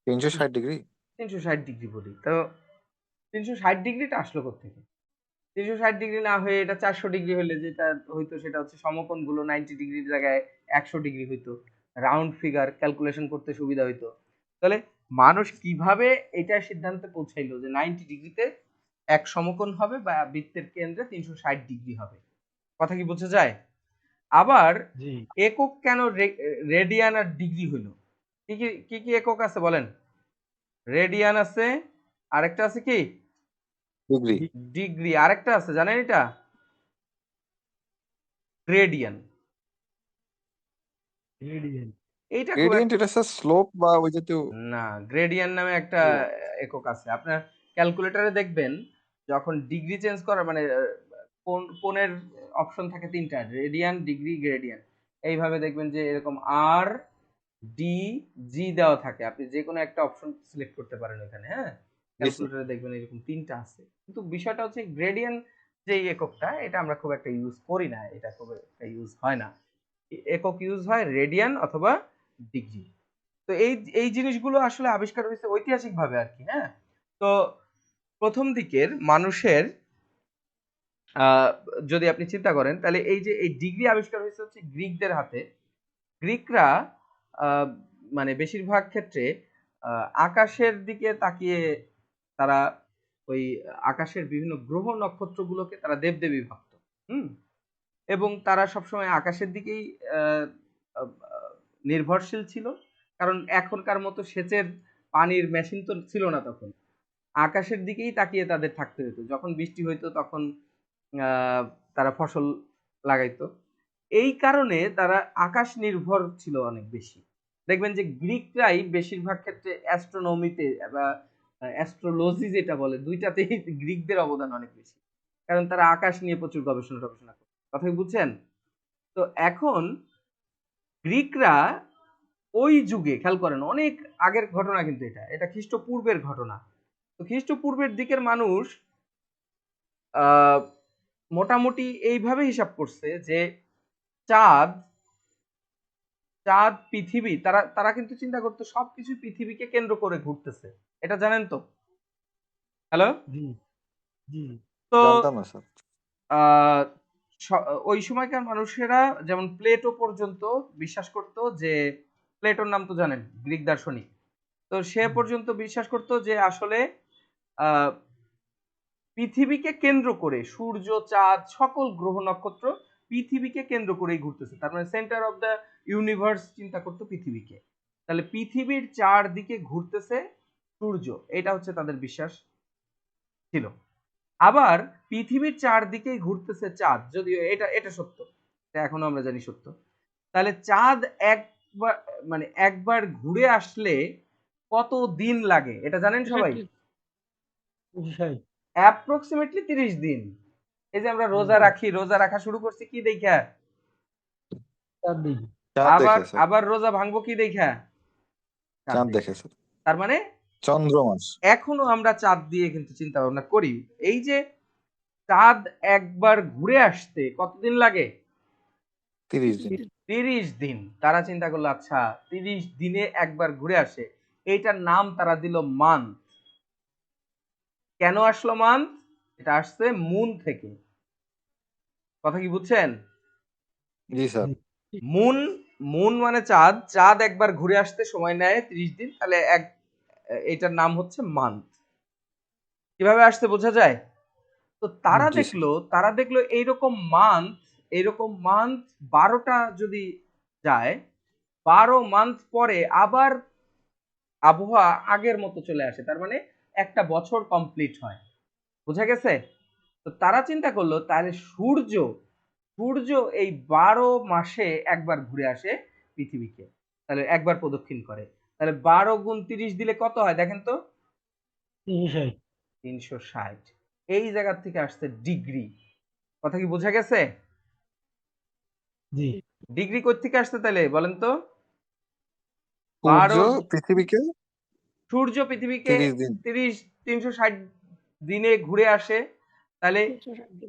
360 degree. 360 degree বলি তো, 360 ডিগ্রিটা আসলো কোত্থেকে? 360 ডিগ্রি না হয়ে এটা 400 ডিগ্রি হলে যেটা হইতো সেটা হচ্ছে সমকোণ গুলো 90 ডিগ্রির জায়গায় 100 ডিগ্রি হইতো। রাউন্ড ফিগার ক্যালকুলেশন করতে সুবিধা হইতো। তাহলে মানুষ কিভাবে এটা সিদ্ধান্তে পৌঁছাইলো যে 90 ডিগ্রিতে এক সমকোণ হবে বা বৃত্তের কেন্দ্রে 360 ডিগ্রি হবে? কথা কি বোঝা যায়? আবার জি একক কেন রেডিয়ান আর ডিগ্রি হইলো? কি কি কি কি একক আছে বলেন? রেডিয়ান আছে, আরেকটা আছে কি ডিগ্রি। ডিগ্রি, আরেকটা আছে জানেন এটা গ্রেডিয়ান। রেডিয়েন্ট এইটা খুব গ্রেডিয়েন্ট একটা এটা স্যার স্লোপ বা ওই জাতীয়। না, গ্রেডিয়ান নামে একটা ও একক আছে। আপনার ক্যালকুলেটরে দেখবেন যখন ডিগ্রি চেঞ্জ করা মানে কোণের অপশন থাকে তিনটা, রেডিয়ান, ডিগ্রি, গ্রেডিয়ান। এইভাবে দেখবেন যে এরকম আর ডি জি দেওয়া থাকে, আপনি যে কোনো একটা অপশন সিলেক্ট করতে পারেন এখানে। হ্যাঁ, জি স্যার। ক্যালকুলেটরে দেখবেন এরকম তিনটা আছে। কিন্তু বিষয়টা হচ্ছে গ্রেডিয়ান যে এককটা এটা আমরা খুব একটা ইউজ করি না, এটা খুব একটা ইউজ হয় না। একক ইউজ হয় রেডিয়ান অথবা ডিগ্রি। তো এই এই জিনিসগুলো আসলে আবিষ্কার হয়েছে ঐতিহাসিক ভাবে আর কি। হ্যাঁ, তো প্রথম দিকের মানুষের আহ, যদি আপনি চিন্তা করেন তাহলে এই যে এই ডিগ্রি আবিষ্কার হয়েছে হচ্ছে গ্রিকদের হাতে। গ্রিকরা আহ, মানে বেশিরভাগ ক্ষেত্রে আকাশের দিকে তাকিয়ে তারা ওই আকাশের বিভিন্ন গ্রহ নক্ষত্রগুলোকে তারা দেবদেবী ভাবত। হুম, এবং তারা সবসময় আকাশের দিকেই আহ, আহ, নির্ভরশীল ছিল। কারণ এখনকার মতো সেচের পানির মেশিন তো ছিল না তখন। আকাশের দিকেই তাকিয়ে তাদের থাকতে হতো, যখন বৃষ্টি হইতো তখন আহ, তারা ফসল লাগাইতো। এই কারণে তারা আকাশ নির্ভর ছিল অনেক বেশি। দেখবেন যে গ্রিকরাই বেশিরভাগ ক্ষেত্রে অ্যাস্ট্রোনমিতে বা অ্যাস্ট্রোলজি যেটা বলে দুইটাতেই গ্রিকদের অবদান অনেক বেশি। কারণ তারা আকাশ নিয়ে প্রচুর গবেষণা টবেষণা করে। কথা কি বুঝছেন? তো এখন গ্রিকরা ওই যুগে খেয়াল করেন, অনেক আগের ঘটনা কিন্তু এটা এটা খ্রিস্টপূর্বের ঘটনা। তো খ্রিস্টপূর্বের দিকের মানুষ আহ, মোটামুটি এইভাবে হিসাব করছে যে চাঁদ চাঁদ পৃথিবী, তারা তারা কিন্তু চিন্তা করতো সবকিছু পৃথিবীকে কেন্দ্র করে ঘুরতেছে। এটা জানেন তো? হ্যালো। জি জি তো জানতাম না স্যার। আহ, ওই সময়কার মানুষেরা যেমন প্লেটো পর্যন্ত বিশ্বাস করতো যে, প্লেটোর নাম তো জানেন, গ্রিক দার্শনিক। তো সে জি পর্যন্ত বিশ্বাস করতো যে আসলে আহ, পৃথিবীকে কেন্দ্র করে সূর্য, চাঁদ, সকল গ্রহ নক্ষত্র পৃথিবীকে কেন্দ্র করেই ঘুরতেছে। তার মানে সেন্টার অফ দ্য ইউনিভার্স চিন্তা করতো পৃথিবীকে। তাহলে পৃথিবীর চারদিকে ঘুরতেছে সূর্য, এটা হচ্ছে তাদের বিশ্বাস ছিল। আবার পৃথিবীর চারদিকেই ঘুরতেছে চাঁদ, যদিও এটা এটা সত্য, এটা এখনো আমরা জানি সত্য। তাহলে চাঁদ একবার মানে একবার ঘুরে আসলে কত দিন লাগে এটা জানেন সবাই? 65 অ্যাপ্রক্সিমেটলি 30 দিন। এই যে আমরা রোজা রাখি, রোজা রাখা শুরু করছি কি দেখা? 4 দিন চাঁদ আবার দেখে স্যার। আবার রোজা ভাঙবো কি দেখা? চাঁদ চাঁদ দেখা। দেখে স্যার। তার মানে চন্দ্রমাস। এখনো আমরা চাঁদ দিয়ে কিন্তু চিন্তা ভাবনা করি। এই যে চাঁদ একবার ঘুরে আসতে কতদিন লাগে? 30 দিন। 30 দিন। তারা চিন্তা করলো আচ্ছা 30 দিনে একবার ঘুরে আসে, এইটার নাম তারা দিল মান্থ। কেন আসলো মান্থ? এটা আসছে মুন থেকে। কথা কি বুঝছেন? জি স্যার। জি মুন, মুন মানে চাঁদ, চাঁদ একবার ঘুরে আসতে সময় নেয় 30 দিন, তাহলে এক এটার নাম হচ্ছে মান্থ। কিভাবে আসতে বোঝা যায়? তো তারা জি স্যার। দেখলো, তারা দেখলো এইরকম মান্থ 12টা যদি যায়, 12 মান্থ পরে আবার আবহাওয়া আগের মতো চলে আসে। তার মানে একটা বছর কমপ্লিট হয়। বোঝা গেছে? তো তারা চিন্তা করলো তাহলে সূর্য, সূর্য এই 12 মাসে একবার ঘুরে আসে পৃথিবীকে, তাহলে একবার প্রদক্ষিণ করে। তাহলে 12 গুণ 30 দিলে কত হয় দেখেন তো? 65 360। এই জায়গা থেকে আসছে ডিগ্রি। কথা কি বোঝা গেছে? জি ডিগ্রি কই থেকে আসছে তাহলে বলেন তো? সূর্য 12, পৃথিবীকে সূর্য পৃথিবীকে 30 দিন। 360 দিনে ঘুরে আসে। তাহলে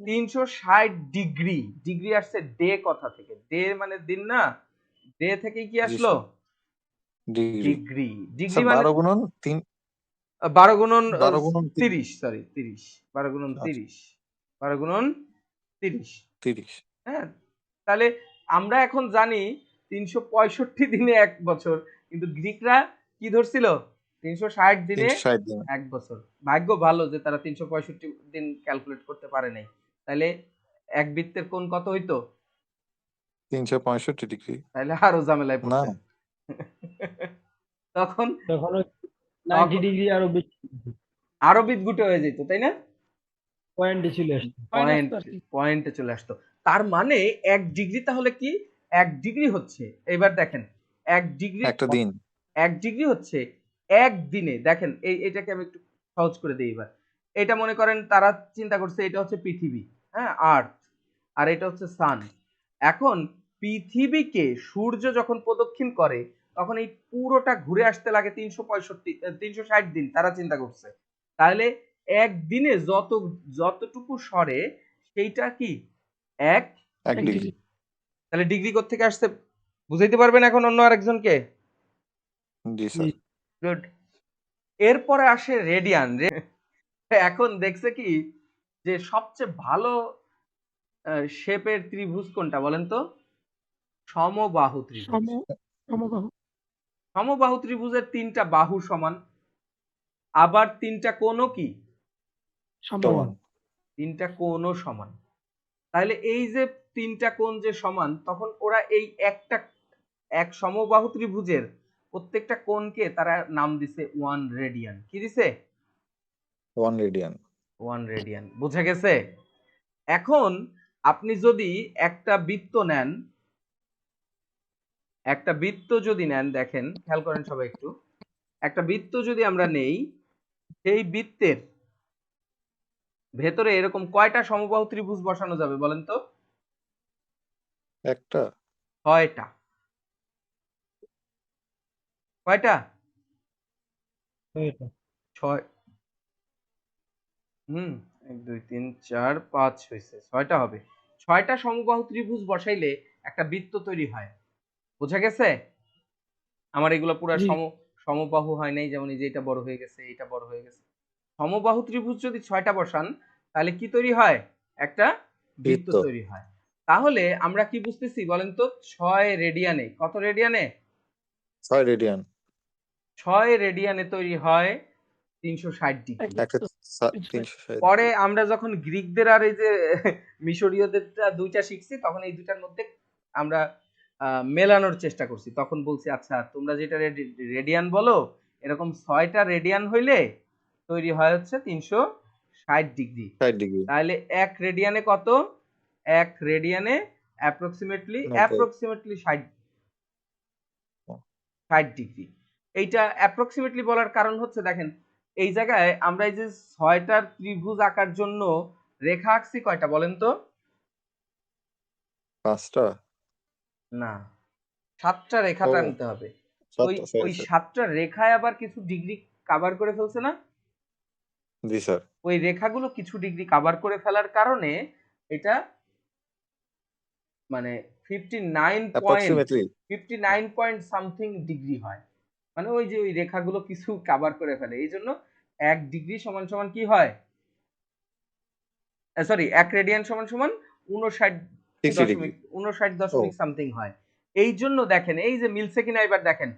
360 ডিগ্রি, ডিগ্রি আসছে ডে কথা থেকে। ডে মানে দিন না? ডে থেকে কি জি আসলো? Sir. Degree degree. Degree sir মানে 12 গুণন 3 12 গুণন 12 গুণন 3 30 সরি 30 12 গুণন আচ্ছা 30 12 গুণন 30 30 হ্যাঁ, তাহলে আমরা এখন জানি 365 দিনে 1 বছর, কিন্তু গ্রিকরা কি ধরছিল 360 দিনে 360 দিন 1 বছর। ভাগ্য ভালো যে তারা 365 দিন ক্যালকুলেট করতে পারে নাই। তাহলে এক বৃত্তের কোণ কত হইতো? 365 ডিগ্রি তাহলে আরো ঝামেলায় না পড়তেন। তখন তখন ওই 90 তখন ডিগ্রি আরো বেশি আরো বিদঘুটে হয়ে যেত, তাই না? পয়েন্টে চলে আসতো পয়েন্টে চলে আসতো। তার মানে 1 ডিগ্রি তাহলে কি? 1 ডিগ্রি হচ্ছে, এবার দেখেন 1 ডিগ্রি একটা দিন 1 ডিগ্রি হচ্ছে 1 দিনে, দেখেন এটাকে আমি একটু সহজ করে দেই এবার। এটা মনে করেন তারা চিন্তা করছে এটা হচ্ছে পৃথিবী, হ্যাঁ, আর্থ, আর এটা হচ্ছে সান। এখন পৃথিবীকে সূর্য যখন প্রদক্ষিণ করে তখন এই পুরোটা ঘুরে আসতে লাগে 360 দিন, তারা চিন্তা করছে। তাহলে একদিনে যতটুকু সরে সেইটা কি 1 1 ডিগ্রি তাহলে ডিগ্রি কোত্থেকে আসছে বুঝাইতে পারবেন এখন অন্য আরেকজনকে? জি স্যার গুড। এরপরে আসে রেডিয়ান। এখন দেখছে কি যে সবচেয়ে ভালো শেপের ত্রিভুজ কোনটা বলেন তো? সমবাহু ত্রিভুজ। সমবাহু ত্রিভুজের 3টা বাহু সমান, আবার 3টা কোণও কি সমান 3টা কোণও সমান। তাহলে এই যে 3টা কোণ যে সমান, তখন ওরা এই এক সমবাহু ত্রিভুজের প্রত্যেকটা কোণকে তারা নাম দিছে 1 রেডিয়ান। কি দিছে? 1 রেডিয়ান 1 রেডিয়ান। বুঝা গেছে? এখন আপনি যদি একটা বৃত্ত নেন, দেখেন খেয়াল করেন সবাই একটু। একটা বৃত্ত যদি আমরা নেই, সেই বৃত্তের ভেতরে এরকম কয়টা সমবাহু ত্রিভুজ বসানো যাবে বলেন তো? একটা 6টা। কয়টা? এটা 6। 1 2 3 4 5 হয়েছে, 6টা হবে। 6টা সমবাহু ত্রিভুজ বসাইলে একটা বৃত্ত তৈরি হয়। বুঝা গেছে? আমার এগুলো পুরা সমবাহু হয় নাই, যেমন এই যে এটা বড় হয়ে গেছে, এটা বড় হয়ে গেছে। সমবাহু ত্রিভুজ যদি 6টা বসান তাহলে কি তৈরি হয়? একটা বৃত্ত বৃত্ত তৈরি হয়। তাহলে আমরা কি বুঝতেছি বলেন তো? 6 রেডিয়ানে, কত রেডিয়ানে? 6 রেডিয়ান 6 রেডিয়ানে তৈরি হয় 360 ডিগ্রি। একটা 360 পরে আমরা যখন গ্রিকদের আর এই যে মিশরীয়দের দুইটা শিখছি, তখন এই দুইটার মধ্যে আমরা মেলানোর চেষ্টা করছি। তখন বলছি আচ্ছা তোমরা যেটা রেডিয়ান বলো, এরকম 6টা রেডিয়ান হইলে তৈরি হয় হচ্ছে 360 ডিগ্রি। 60 ডিগ্রি তাহলে 1 রেডিয়ানে কত? 1 রেডিয়ানে অ্যাপ্রক্সিমেটলি 90 60 ডিগ্রি। এইটা অ্যাপ্রক্সিমেটলি বলার কারণ হচ্ছে দেখেন এই জায়গায় আমরা এই যে 6টার ত্রিভুজ আঁকার জন্য রেখা আঁকছি কয়টা বলেন তো? 5টা না, 7টা রেখা ও টানতে হবে। ওই 7টা সরি ওই স্যার 7টা রেখায় আবার কিছু ডিগ্রি কভার করে ফেলছে না? জি স্যার ওই রেখাগুলো কিছু ডিগ্রি কভার করে ফেলার কারণে এটা মানে অ্যাপ্রক্সিমেটলি 59 পয়েন্ট সামথিং ডিগ্রি হয়। মানে ওই যে ওই রেখাগুলো কিছু কভার করে ফেলে, এই জন্য 1 ডিগ্রি সমান সমান কি হয়? সরি 1 রেডিয়ান সমান সমান 59 60 ডিগ্রি দশমিক 59 ও দশমিক সামথিং হয়। এই জন্য দেখেন এই যে মিলছে কিনা এবার দেখেন,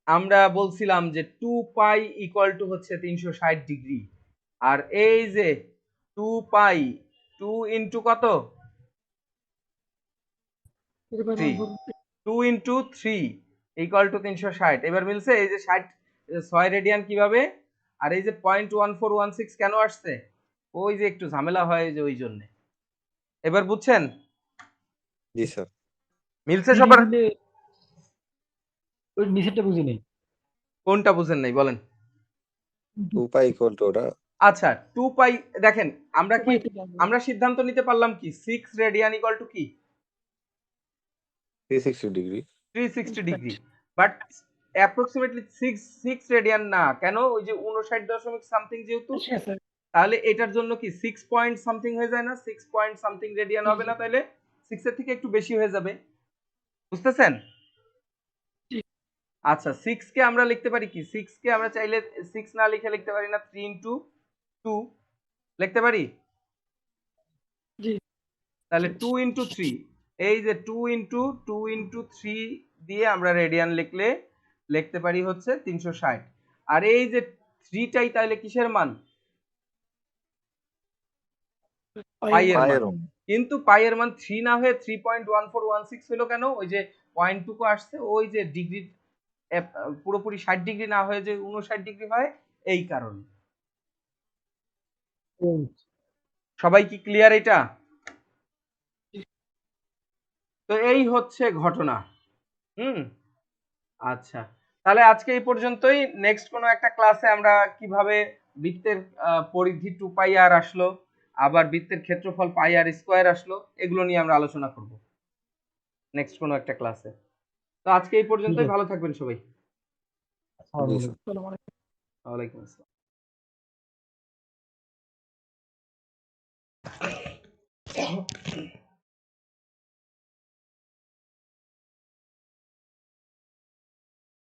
আমরা বলছিলাম যে 2 পাই ইকুয়াল টু হচ্ছে 360 ডিগ্রি, আর এই যে 2 পাই 2 ইনটু কত? 3। 2 ইনটু 3 ইকুয়াল টু 360। এবার মিলছে এই যে 6 রেডিয়ান কিভাবে, আর এই যে 0.1416 কেন আসছে? ওই যে একটু ঝামেলা হয় যে ওই জন্য। এবার বুঝছেন? জি স্যার মিলছে সবার? দিলে ওই নিচেরটা বুঝি নাই কোনটা বুঝেন নাই বলেন? 2 পাই ইকুয়াল টু ওটা আচ্ছা 2 পাই, দেখেন আমরা সিদ্ধান্ত নিতে পারলাম কি 6 রেডিয়ান ইকুয়াল টু কি 360 degree 360 degree, but approximately 6 radian না কেন? ওই যে 59 দশমিক সামথিং যেহেতু, তাহলে এটার জন্য কি 6 পয়েন্ট সামথিং হয়ে যায় না? 6 পয়েন্ট সামথিং রেডিয়ান হবে না? তাহলে 6 এর থেকে একটু বেশি হয়ে যাবে। বুঝতেছেন? আচ্ছা 6 কে আমরা লিখতে পারি কি 6 কে আমরা চাইলে 6 না লিখে লিখতে পারি না 3 ইনটু 2 লিখতে পারি জি তাহলে 2 ইনটু 3 এই যে 2 ইনটু 3 দিয়ে আমরা রেডিয়ান লিখতে পারি হচ্ছে 360 আর এই যে 3 টাই তাহলে কিসের মান পাইয়ের মান পায়ের কিন্তু পাইয়ের মান 3 না হয়ে 3.1416 হলো কেন ওই যে পয়েন্ট টুকু আসছে ওই যে ডিগ্রি পুরোপুরি 60 ডিগ্রি না হয়ে যে 59 ডিগ্রি হয় এই কারণে সবাই কি ক্লিয়ার এটা তো এই হচ্ছে ঘটনা আচ্ছা তাহলে আজকে এই পর্যন্তই নেক্সট কোনো একটা ক্লাসে আমরা কিভাবে বৃত্তের পরিধি 2 পাই আর আসলো আবার বৃত্তের ক্ষেত্রফল পাই আর স্কয়ার আসলো এগুলো নিয়ে আমরা আলোচনা করব নেক্সট কোনো একটা ক্লাসে তো আজকে এই পর্যন্তই ভালো থাকবেন সবাই জি স্যার ওয়ালাইকুম আসসালাম